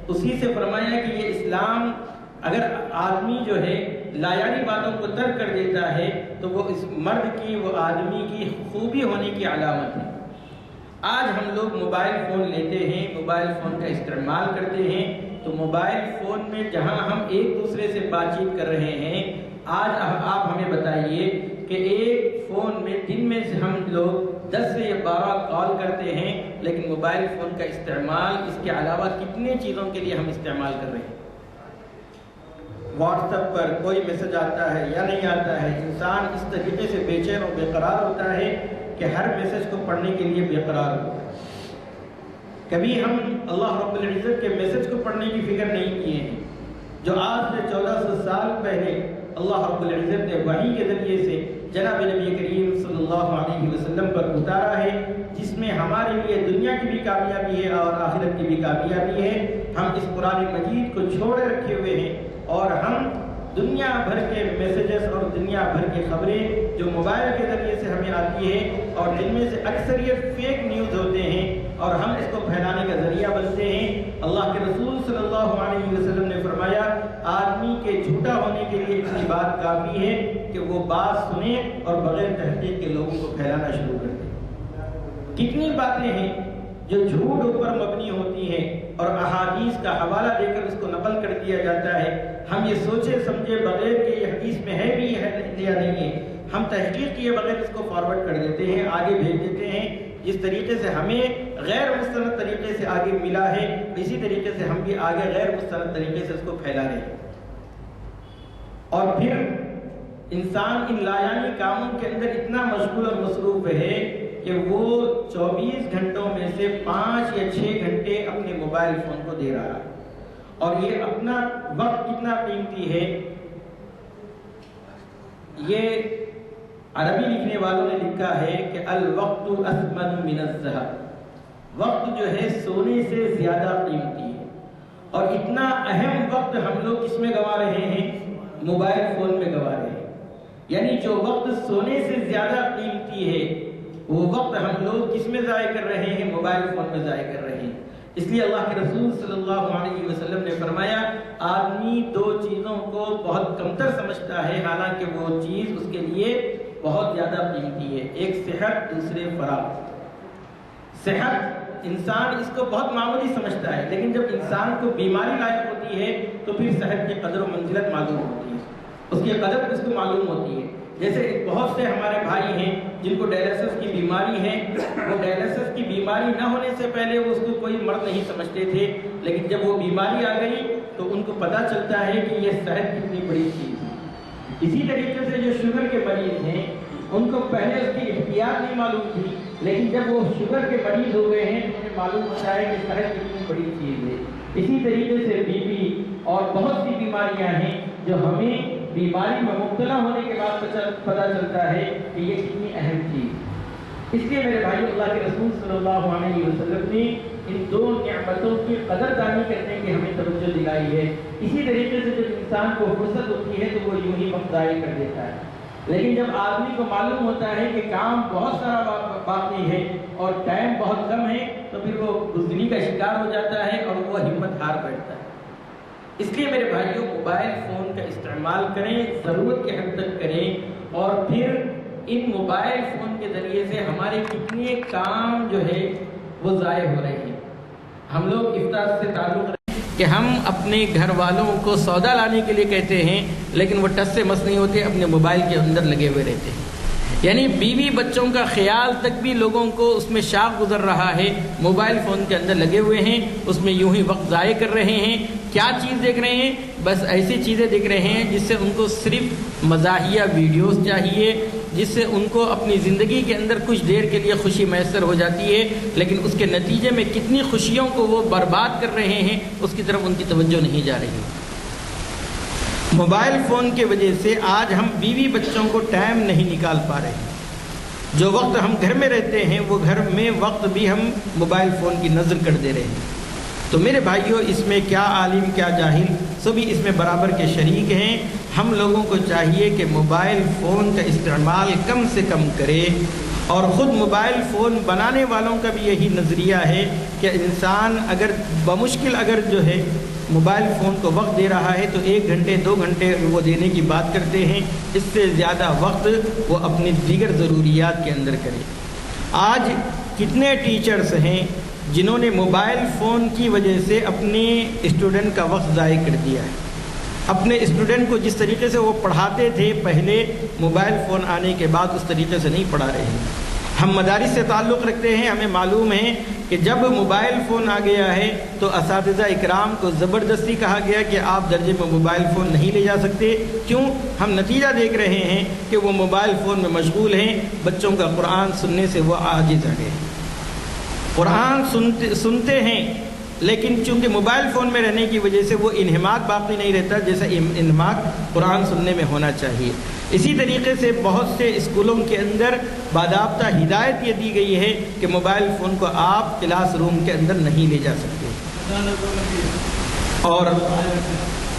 اسی سے فرمایا کہ یہ اسلام اگر آدمی جو ہے لا یعنی باتوں کو ترک کر دیتا ہے تو وہ اس مرد کی، وہ آدمی کی خوبی ہونے کی علامت ہے۔ آج ہم لوگ موبائل فون لیتے ہیں، موبائل فون کا استعمال کرتے ہیں، تو موبائل فون میں جہاں ہم ایک دوسرے سے بات چیت کر رہے ہیں، آج آپ ہمیں بتائیے کہ ایک فون میں دن میں سے ہم لوگ 10 سے 12 کال کرتے ہیں، لیکن موبائل فون کا استعمال اس کے علاوہ کتنے چیزوں کے لیے ہم استعمال کر رہے ہیں۔ واٹس ایپ پر کوئی میسج آتا ہے یا نہیں آتا ہے، انسان اس طریقے سے بے چین اور بے قرار ہوتا ہے کہ ہر میسج کو پڑھنے کے لیے بے قرار ہوتا ہے۔ کبھی ہم اللہ رب العزت کے میسج کو پڑھنے کی فکر نہیں کیے ہیں، جو آج سے 1400 سال پہلے اللہ رب العزت نے وحی کے ذریعے سے جناب نبی کریم صلی اللہ علیہ وسلم پر اتارا ہے، جس میں ہمارے لیے دنیا کی بھی کامیابی ہے اور آخرت کی بھی کامیابی ہے۔ ہم اس قرآن مجید کو چھوڑے رکھے ہوئے ہیں اور ہم دنیا بھر کے میسیجز اور دنیا بھر کی خبریں جو موبائل کے ذریعے سے ہمیں آتی ہے اور جن میں سے اکثریت فیک نیوز ہوتے ہیں اور ہم اس کو پھیلانے کا ذریعہ بنتے ہیں. اللہ کے رسول صلی اللہ علیہ وسلم نے فرمایا آدمی کے جھوٹا ہونے کے لیے اتنی بات کافی ہے کہ وہ بات سنے اور بغیر تحقیق کے لوگوں کو پھیلانا شروع کر دے. کتنی باتیں ہیں جو جھوٹ اوپر مبنی ہوتی ہیں اور احادیث کا حوالہ دے کر اس کو نقل کر دیا جاتا ہے. ہم یہ سوچے سمجھے بغیر کہ یہ حدیث میں ہے بھی ہے یا نہیں ہے، ہم تحقیق کیے بغیر اس کو فارورڈ کر دیتے ہیں، آگے بھیج دیتے ہیں. جس طریقے سے ہمیں غیر مستند طریقے سے آگے ملا ہے اسی طریقے سے ہم بھی آگے غیر مستند طریقے سے اس کو پھیلا رہے ہیں. اور پھر انسان ان لایانی کاموں کے اندر اتنا مشغول اور مصروف ہے کہ وہ 24 گھنٹوں میں سے 5 یا 6 گھنٹے اپنے موبائل فون کو دے رہا ہے. اور یہ اپنا وقت کتنا قیمتی ہے، یہ عربی لکھنے والوں نے لکھا ہے کہ الوقت اثمن من الذهب، وقت جو ہے سونے سے زیادہ قیمتی ہے. اور اتنا اہم وقت ہم لوگ کس میں گوا رہے ہیں؟ موبائل فون میں گوا رہے ہیں. یعنی جو وقت سونے سے زیادہ قیمتی ہے وہ وقت ہم لوگ کس میں ضائع کر رہے ہیں؟ موبائل فون میں ضائع کر رہے ہیں. اس لیے اللہ کے رسول صلی اللہ علیہ وسلم نے فرمایا آدمی 2 چیزوں کو بہت کمتر سمجھتا ہے حالانکہ وہ چیز اس کے لیے بہت زیادہ قیمتی ہے. ایک صحت، دوسرے فراغ. صحت انسان اس کو بہت معمولی سمجھتا ہے، لیکن جب انسان کو بیماری لاحق ہوتی ہے تو پھر صحت کی قدر و منزلت معلوم ہوتی ہے، اس کی قدر اس کو معلوم ہوتی ہے. جیسے بہت سے ہمارے بھائی ہیں جن کو ڈائلیسس کی بیماری ہے، وہ ڈائلیسس کی بیماری نہ ہونے سے پہلے وہ اس کو کوئی مرض نہیں سمجھتے تھے، لیکن جب وہ بیماری آ گئی تو ان کو پتہ چلتا ہے کہ یہ صحت کتنی بڑی چیز ہے. اسی طریقے سے جو شوگر کے مریض ہیں ان کو پہلے اس کی احتیاط نہیں معلوم تھی، لیکن جب وہ شوگر کے مریض ہو گئے ہیں تو انہیں معلوم ہوتا ہے کہ صحت کتنی بڑی چیز ہے. اسی طریقے سے بی پی اور بہت سی بیماریاں ہیں جو ہمیں بیماری میں مبتلا ہونے کے بعد پتہ چلتا ہے کہ یہ کتنی اہم چیز. اس لیے میرے بھائی اللہ کے رسول صلی اللہ علیہ وسلم نے ان 2 نعمتوں کی قدردانی کرنے کی ہمیں توجہ دلائی ہے. اسی طریقے سے جب انسان کو فرصت ہوتی ہے تو وہ یوں ہی وقت ضائع کر دیتا ہے، لیکن جب آدمی کو معلوم ہوتا ہے کہ کام بہت سارا باقی ہے اور ٹائم بہت کم ہے تو پھر وہ بزدلی کا شکار ہو جاتا ہے اور وہ ہمت ہار بیٹھتا ہے. اس لیے میرے بھائیوں موبائل فون کا استعمال کریں، ضرورت کے حد تک کریں. اور پھر ان موبائل فون کے ذریعے سے ہمارے کتنے کام جو ہے وہ ضائع ہو رہے ہیں. ہم لوگ افطار سے تعلق کہ ہم اپنے گھر والوں کو سودا لانے کے لیے کہتے ہیں لیکن وہ ٹس سے مس نہیں ہوتے، اپنے موبائل کے اندر لگے ہوئے رہتے ہیں. یعنی بیوی بچوں کا خیال تک بھی لوگوں کو اس میں شاغ گزر رہا ہے، موبائل فون کے اندر لگے ہوئے ہیں، اس میں یوں ہی وقت ضائع کر رہے ہیں. کیا چیز دیکھ رہے ہیں؟ بس ایسی چیزیں دیکھ رہے ہیں جس سے ان کو صرف مزاحیہ ویڈیوز چاہیے، جس سے ان کو اپنی زندگی کے اندر کچھ دیر کے لیے خوشی میسر ہو جاتی ہے، لیکن اس کے نتیجے میں کتنی خوشیوں کو وہ برباد کر رہے ہیں اس کی طرف ان کی توجہ نہیں جا رہی. موبائل فون کی وجہ سے آج ہم بیوی بچوں کو ٹائم نہیں نکال پا رہے. جو وقت ہم گھر میں رہتے ہیں وہ گھر میں وقت بھی ہم موبائل فون کی نظر کر دے رہے ہیں. تو میرے بھائیوں اس میں کیا عالم کیا جاہل سبھی اس میں برابر کے شریک ہیں. ہم لوگوں کو چاہیے کہ موبائل فون کا استعمال کم سے کم کرے. اور خود موبائل فون بنانے والوں کا بھی یہی نظریہ ہے کہ انسان اگر بمشکل اگر جو ہے موبائل فون کو وقت دے رہا ہے تو 1 گھنٹے 2 گھنٹے وہ دینے کی بات کرتے ہیں، اس سے زیادہ وقت وہ اپنی دیگر ضروریات کے اندر کرے. آج کتنے ٹیچرز ہیں جنہوں نے موبائل فون کی وجہ سے اپنے اسٹوڈنٹ کا وقت ضائع کر دیا ہے. اپنے اسٹوڈنٹ کو جس طریقے سے وہ پڑھاتے تھے پہلے، موبائل فون آنے کے بعد اس طریقے سے نہیں پڑھا رہے ہیں. ہم مدارس سے تعلق رکھتے ہیں، ہمیں معلوم ہے کہ جب موبائل فون آ گیا ہے تو اساتذہ اکرام کو زبردستی کہا گیا کہ آپ درجے میں موبائل فون نہیں لے جا سکتے. کیوں؟ ہم نتیجہ دیکھ رہے ہیں کہ وہ موبائل فون میں مشغول ہیں، بچوں کا قرآن سننے سے وہ عاجز آ گئے. قرآن سنتے ہیں لیکن چونکہ موبائل فون میں رہنے کی وجہ سے وہ انہماک باقی نہیں رہتا جیسا انہماک قرآن سننے میں ہونا چاہیے. اسی طریقے سے بہت سے اسکولوں کے اندر باضابطہ ہدایت یہ دی گئی ہے کہ موبائل فون کو آپ کلاس روم کے اندر نہیں لے جا سکتے. اور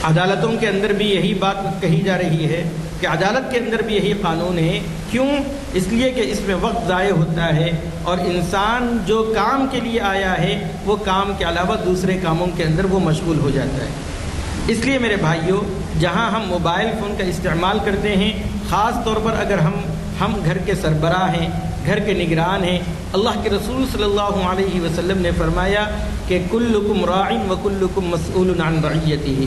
عدالتوں کے اندر بھی یہی بات کہی جا رہی ہے کہ عدالت کے اندر بھی یہی قانون ہے. کیوں؟ اس لیے کہ اس میں وقت ضائع ہوتا ہے اور انسان جو کام کے لیے آیا ہے وہ کام کے علاوہ دوسرے کاموں کے اندر وہ مشغول ہو جاتا ہے. اس لیے میرے بھائیوں، جہاں ہم موبائل فون کا استعمال کرتے ہیں، خاص طور پر اگر ہم گھر کے سربراہ ہیں، گھر کے نگران ہیں، اللہ کے رسول صلی اللہ علیہ وسلم نے فرمایا کہ کلکم راع وکلکم مسئول عن رعیتہ،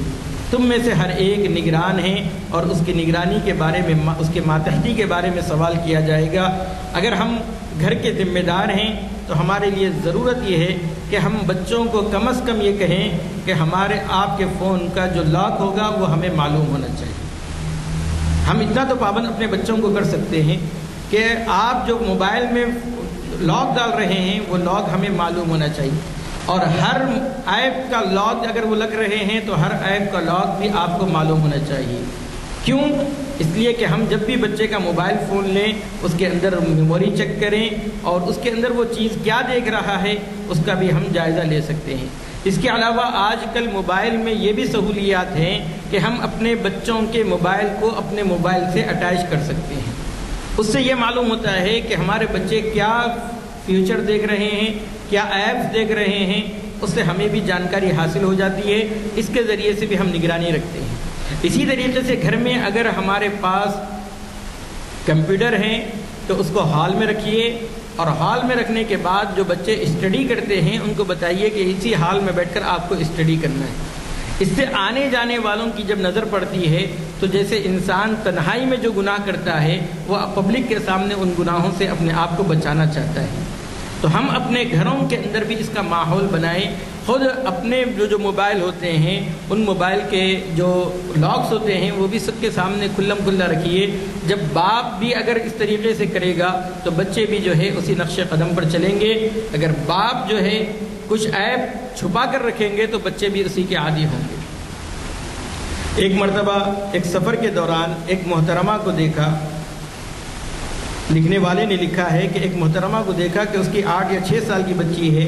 تم میں سے ہر ایک نگران ہے اور اس کی نگرانی کے بارے میں، اس کے ماتحتی کے بارے میں سوال کیا جائے گا. اگر ہم گھر کے ذمہ دار ہیں تو ہمارے لیے ضرورت یہ ہے کہ ہم بچوں کو کم از کم یہ کہیں کہ ہمارے آپ کے فون کا جو لاک ہوگا وہ ہمیں معلوم ہونا چاہیے. ہم اتنا تو پابند اپنے بچوں کو کر سکتے ہیں کہ آپ جو موبائل میں لاک ڈال رہے ہیں وہ لاک ہمیں معلوم ہونا چاہیے، اور ہر ایپ کا لاک اگر وہ لگ رہے ہیں تو ہر ایپ کا لاک بھی آپ کو معلوم ہونا چاہیے. کیوں؟ اس لیے کہ ہم جب بھی بچے کا موبائل فون لیں اس کے اندر میموری چیک کریں اور اس کے اندر وہ چیز کیا دیکھ رہا ہے اس کا بھی ہم جائزہ لے سکتے ہیں. اس کے علاوہ آج کل موبائل میں یہ بھی سہولیات ہیں کہ ہم اپنے بچوں کے موبائل کو اپنے موبائل سے اٹیچ کر سکتے ہیں. اس سے یہ معلوم ہوتا ہے کہ ہمارے بچے کیا فیچر دیکھ رہے ہیں، کیا ایپس دیکھ رہے ہیں، اس سے ہمیں بھی جانکاری حاصل ہو جاتی ہے. اس کے ذریعے سے بھی ہم نگرانی رکھتے ہیں. اسی طریقے سے گھر میں اگر ہمارے پاس کمپیوٹر ہیں تو اس کو ہال میں رکھیے، اور ہال میں رکھنے کے بعد جو بچے اسٹڈی کرتے ہیں ان کو بتائیے کہ اسی ہال میں بیٹھ کر آپ کو اسٹڈی کرنا ہے. اس سے آنے جانے والوں کی جب نظر پڑتی ہے تو جیسے انسان تنہائی میں جو گناہ کرتا ہے وہ پبلک کے سامنے ان گناہوں سے اپنے آپ کو بچانا چاہتا ہے. تو ہم اپنے گھروں کے اندر بھی اس کا ماحول بنائیں. خود اپنے جو موبائل ہوتے ہیں ان موبائل کے جو لاکس ہوتے ہیں وہ بھی سب کے سامنے کھلم کھلا رکھیے. جب باپ بھی اگر اس طریقے سے کرے گا تو بچے بھی جو ہے اسی نقش قدم پر چلیں گے. اگر باپ جو ہے کچھ ایپ چھپا کر رکھیں گے تو بچے بھی اسی کے عادی ہوں گے. ایک مرتبہ ایک سفر کے دوران ایک محترمہ کو دیکھا. لکھنے والے نے لکھا ہے کہ ایک محترمہ کو دیکھا کہ اس کی 8 یا 6 سال کی بچی ہے،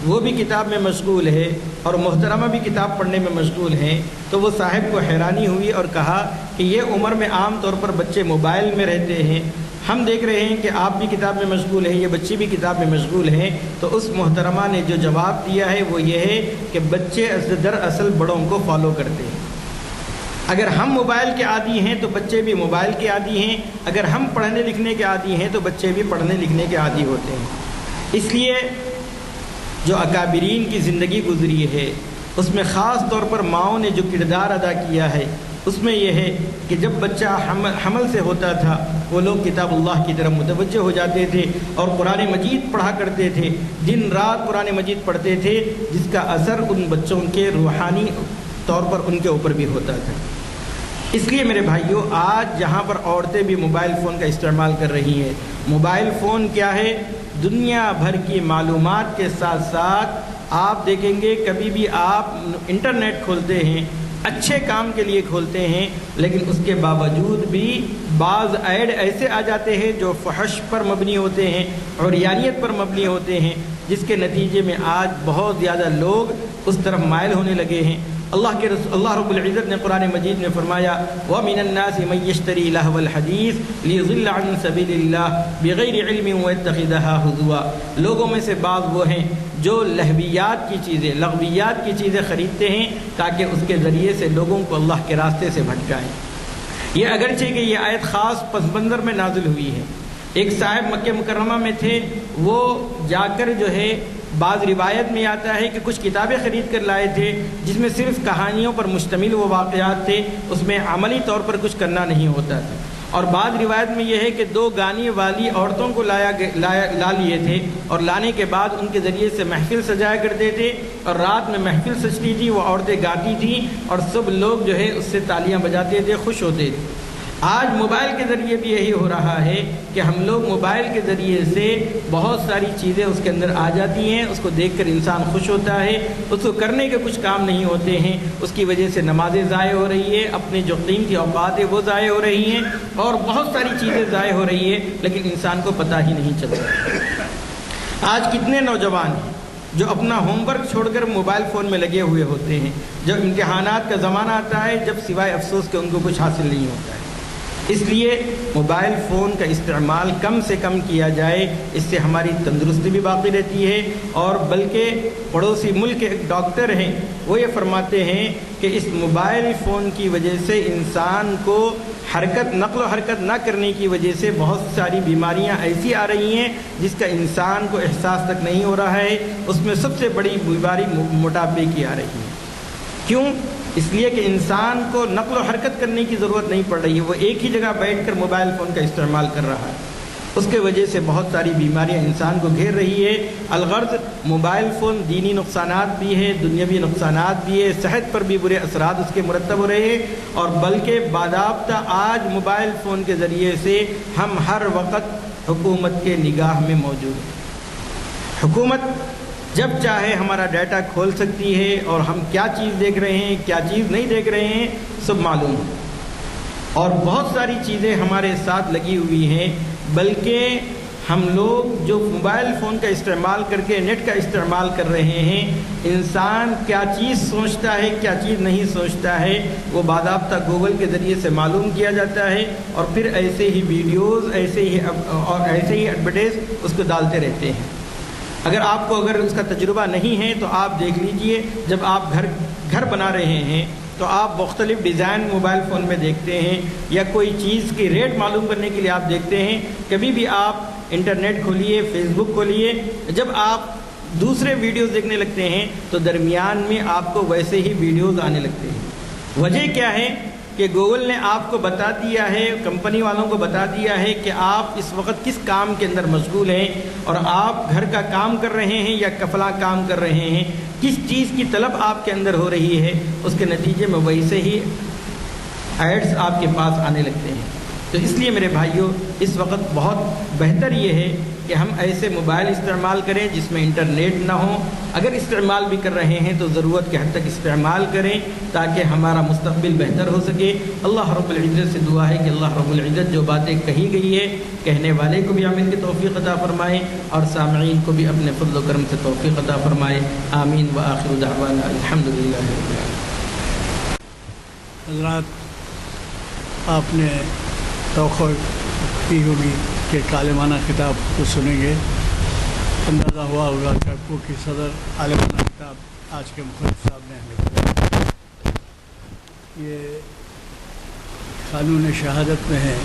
وہ بھی کتاب میں مشغول ہے اور محترمہ بھی کتاب پڑھنے میں مشغول ہیں. تو وہ صاحب کو حیرانی ہوئی اور کہا کہ یہ عمر میں عام طور پر بچے موبائل میں رہتے ہیں، ہم دیکھ رہے ہیں کہ آپ بھی کتاب میں مشغول ہیں، یہ بچی بھی کتاب میں مشغول ہیں. تو اس محترمہ نے جو جواب دیا ہے وہ یہ ہے کہ بچے دراصل بڑوں کو فالو کرتے ہیں. اگر ہم موبائل کے عادی ہیں تو بچے بھی موبائل کے عادی ہیں، اگر ہم پڑھنے لکھنے کے عادی ہیں تو بچے بھی پڑھنے لکھنے کے عادی ہوتے ہیں. اس لیے جو اکابرین کی زندگی گزری ہے اس میں خاص طور پر ماؤں نے جو کردار ادا کیا ہے اس میں یہ ہے کہ جب بچہ حمل سے ہوتا تھا وہ لوگ کتاب اللہ کی طرف متوجہ ہو جاتے تھے اور قرآن مجید پڑھا کرتے تھے. دن رات قرآن مجید پڑھتے تھے جس کا اثر ان بچوں کے روحانی طور پر ان کے اوپر بھی ہوتا تھا. اس لیے میرے بھائیوں، آج جہاں پر عورتیں بھی موبائل فون کا استعمال کر رہی ہیں، موبائل فون کیا ہے؟ دنیا بھر کی معلومات کے ساتھ ساتھ آپ دیکھیں گے کبھی بھی آپ انٹرنیٹ کھولتے ہیں اچھے کام کے لیے کھولتے ہیں، لیکن اس کے باوجود بھی بعض ایڈ ایسے آ جاتے ہیں جو فحش پر مبنی ہوتے ہیں، عریانیت پر مبنی ہوتے ہیں، جس کے نتیجے میں آج بہت زیادہ لوگ اس طرف مائل ہونے لگے ہیں. اللہ رب العزت نے قرآن مجید میں فرمایا وَمِنَ النَّاسِ مَن يَشْتَرِي لَهْوَ الْحَدِيثِ لِيُضِلَّ عَن سَبِيلِ اللَّهِ بِغَيْرِ عِلْمٍ وَيَتَّخِذَهَا هُزُوًا. لوگوں میں سے بعض وہ ہیں جو لہویات کی چیزیں، لغویات کی چیزیں خریدتے ہیں تاکہ اس کے ذریعے سے لوگوں کو اللہ کے راستے سے بھٹکائیں. یہ اگرچہ کہ یہ آیت خاص پس منظر میں نازل ہوئی ہے. ایک صاحب مکہ مکرمہ میں تھے، وہ جا کر جو ہے بعض روایت میں آتا ہے کہ کچھ کتابیں خرید کر لائے تھے جس میں صرف کہانیوں پر مشتمل وہ واقعات تھے، اس میں عملی طور پر کچھ کرنا نہیں ہوتا تھا. اور بعض روایت میں یہ ہے کہ 2 گانے والی عورتوں کو لا لیے تھے اور لانے کے بعد ان کے ذریعے سے محفل سجایا کرتے تھے اور رات میں محفل سجتی تھی، وہ عورتیں گاتی تھیں اور سب لوگ جو ہے اس سے تالیاں بجاتے تھے، خوش ہوتے تھے. آج موبائل کے ذریعے بھی یہی ہو رہا ہے کہ ہم لوگ موبائل کے ذریعے سے بہت ساری چیزیں اس کے اندر آ جاتی ہیں، اس کو دیکھ کر انسان خوش ہوتا ہے، اس کو کرنے کے کچھ کام نہیں ہوتے ہیں، اس کی وجہ سے نمازیں ضائع ہو رہی ہے، اپنے جو قیمتی اوقات ہیں وہ ضائع ہو رہی ہیں اور بہت ساری چیزیں ضائع ہو رہی ہے، لیکن انسان کو پتہ ہی نہیں چلتا. آج کتنے نوجوان ہیں جو اپنا ہوم ورک چھوڑ کر موبائل فون میں لگے ہوئے ہوتے ہیں. جب امتحانات کا زمانہ آتا ہے، جب سوائے افسوس کے ان کو کچھ حاصل نہیں ہوتا ہے. اس لیے موبائل فون کا استعمال کم سے کم کیا جائے، اس سے ہماری تندرستی بھی باقی رہتی ہے. اور بلکہ پڑوسی ملک کے ایک ڈاکٹر ہیں، وہ یہ فرماتے ہیں کہ اس موبائل فون کی وجہ سے انسان کو نقل و حرکت نہ کرنے کی وجہ سے بہت ساری بیماریاں ایسی آ رہی ہیں جس کا انسان کو احساس تک نہیں ہو رہا ہے. اس میں سب سے بڑی بیماری موٹاپے کی آ رہی ہے. کیوں؟ اس لیے کہ انسان کو نقل و حرکت کرنے کی ضرورت نہیں پڑ رہی ہے، وہ ایک ہی جگہ بیٹھ کر موبائل فون کا استعمال کر رہا ہے. اس کے وجہ سے بہت ساری بیماریاں انسان کو گھیر رہی ہے. الغرض موبائل فون دینی نقصانات بھی ہے، دنیاوی نقصانات بھی ہے، صحت پر بھی برے اثرات اس کے مرتب ہو رہے ہیں. اور بلکہ باضابطہ آج موبائل فون کے ذریعے سے ہم ہر وقت حکومت کے نگاہ میں موجود ہیں. حکومت جب چاہے ہمارا ڈیٹا کھول سکتی ہے اور ہم کیا چیز دیکھ رہے ہیں، کیا چیز نہیں دیکھ رہے ہیں، سب معلوم ہے. اور بہت ساری چیزیں ہمارے ساتھ لگی ہوئی ہیں. بلکہ ہم لوگ جو موبائل فون کا استعمال کر کے نیٹ کا استعمال کر رہے ہیں، انسان کیا چیز سوچتا ہے، کیا چیز نہیں سوچتا ہے، وہ باضابطہ گوگل کے ذریعے سے معلوم کیا جاتا ہے. اور پھر ایسے ہی ویڈیوز، ایسے ہی ایڈورٹائز اس کو ڈالتے رہتے ہیں. اگر اس کا تجربہ نہیں ہے تو آپ دیکھ لیجئے، جب آپ گھر بنا رہے ہیں تو آپ مختلف ڈیزائن موبائل فون میں دیکھتے ہیں، یا کوئی چیز کی ریٹ معلوم کرنے کے لیے آپ دیکھتے ہیں. کبھی بھی آپ انٹرنیٹ کھولیے، فیس بک کھولیے، جب آپ دوسرے ویڈیوز دیکھنے لگتے ہیں تو درمیان میں آپ کو ویسے ہی ویڈیوز آنے لگتے ہیں. وجہ کیا ہے کہ گوگل نے آپ کو بتا دیا ہے، کمپنی والوں کو بتا دیا ہے کہ آپ اس وقت کس کام کے اندر مشغول ہیں، اور آپ گھر کا کام کر رہے ہیں یا کفلا کام کر رہے ہیں، کس چیز کی طلب آپ کے اندر ہو رہی ہے، اس کے نتیجے میں ویسے ہی ایڈز آپ کے پاس آنے لگتے ہیں. تو اس لیے میرے بھائیوں، اس وقت بہت بہتر یہ ہے کہ ہم ایسے موبائل استعمال کریں جس میں انٹرنیٹ نہ ہو. اگر استعمال بھی کر رہے ہیں تو ضرورت کے حد تک استعمال کریں تاکہ ہمارا مستقبل بہتر ہو سکے. اللہ رب العزت سے دعا ہے کہ اللہ رب العزت جو باتیں کہی گئی ہے، کہنے والے کو بھی عمل کی توفیق عطا فرمائے، اور سامعین کو بھی اپنے فضل و کرم سے توفیق عطا فرمائے. آمین. وآخر دعوانا الحمدللہ رب العالمین. حضرات، آپ نے توقع کی ہوگی کہ کالمانہ خطاب کو سنیں گے. اندازہ ہوا ہوگا کہ ٹرپو کی صدر عالمانہ خطاب آج کے مخالف صاحب نے ہمیں دیا. یہ قانون شہادت میں ہے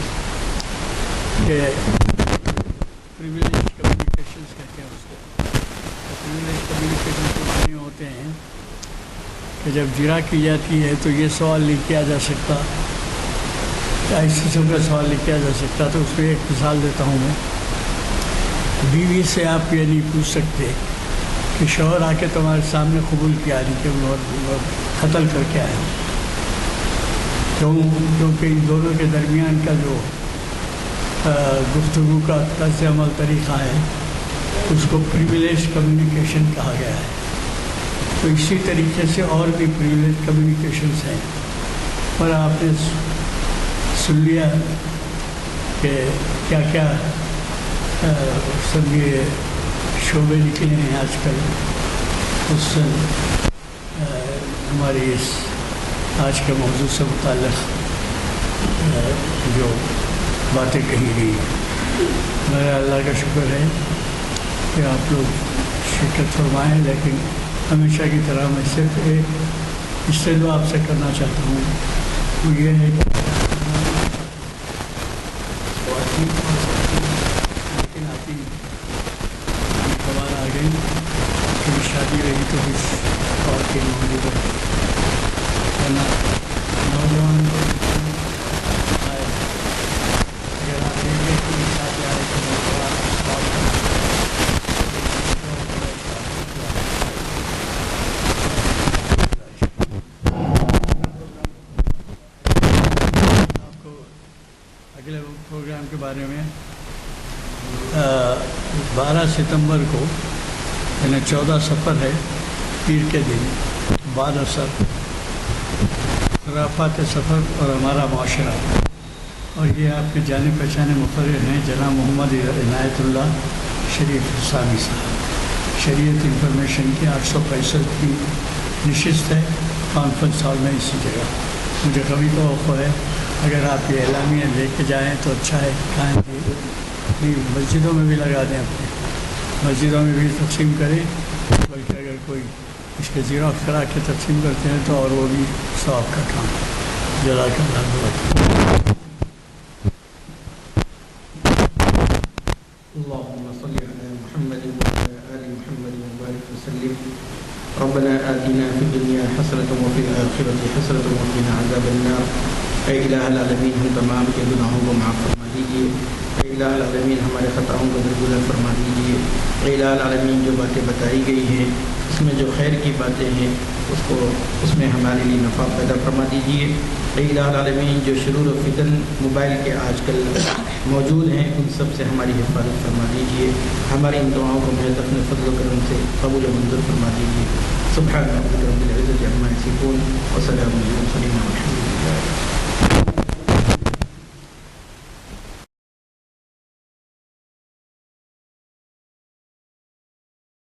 کہ پریویلیج کمیونیکیشنز کہتے ہیں اس کو. پریویلیج کمیونیکیشن کے معنی ہوتے ہیں کہ جب جرا کی جاتی ہے تو یہ سوال نہیں کیا جا سکتا، اس قسم کا سوال نہیں کیا جا سکتا. تو اس میں ایک مثال دیتا ہوں میں. بیوی سے آپ یہ نہیں پوچھ سکتے کہ شوہر آ کے تمہارے سامنے قبول کیا نہیں کہ وہ قتل کر کے آئے، کیونکہ ان دونوں کے درمیان کا جو گفتگو کا طرز عمل طریقہ ہے اس کو پریویلیج کمیونیکیشن کہا گیا ہے. تو اسی طریقے سے اور بھی پریویلیج کمیونیکیشنز ہیں. پر آپ نے سن لیا کہ کیا کیا سب یہ شعبے نکلے ہیں آج کل. اس ہماری اس آج کے موضوع سے متعلق جو باتیں کہی گئی. میرا اللہ کا شکر ہے کہ آپ لوگ شرکت فرمائیں، لیکن ہمیشہ کی طرح میں صرف ایک استدعا آپ سے کرنا چاہتا ہوں، وہ یہ ہے کہ لیکن آتی خبر آ گئی کہ شادی رہی تو کچھ اور کے موجود ہے نا. نوجوان آئے اگر آپ دیکھیں کہ شادی آئے تو آپ کو اگلے پروگرام کے بارے میں 12 ستمبر کو یعنی 14 سفر ہے، پیر کے دن بعد اثر خرافات سفر اور ہمارا معاشرہ. اور یہ آپ کے جانے پہچانے مقرر ہیں جناب محمد عنایت اللہ شریف ثانی صاحب. شریعت انفارمیشن کی 865 کی نشست ہے کانفرنس ہال میں اسی جگہ. مجھے کبھی توقع ہے اگر آپ یہ اعلامیہ لے کے جائیں تو اچھا ہے. کہاں اپنی مسجدوں میں بھی لگا دیں, اپنی مسجدوں میں بھی تقسیم کریں, بلکہ اگر کوئی اس کے زیروکس کرا کے تقسیم کرتے ہیں تو اور وہ بھی ثواب کا کام ہے. جزاک اللہ خیر. اللهم صل على محمد وعلى آل محمد وبارك وسلم. ربنا آتنا في الدنيا حسنة وفي الآخرة حسنة وقنا عذاب النار. اے الہ العالمین ہم تمام کے گناہوں کو معاف فرما دیجیے. اے الہ العالمین ہمارے خطاؤں کو درگزر فرما دیجیے. اے الہ العالمین جو باتیں بتائی گئی ہیں اس میں جو خیر کی باتیں ہیں اس میں ہمارے لیے نفع پیدا فرما دیجیے. اے الہ العالمین جو شرور و فتن موبائل کے آج کل موجود ہیں ان سب سے ہماری حفاظت فرما دیجیے. ہماری ان دعاؤں کو محض اپنے فضل و کرم سے قبول و منظور فرما دیجیے. سبحان ربک رب العزت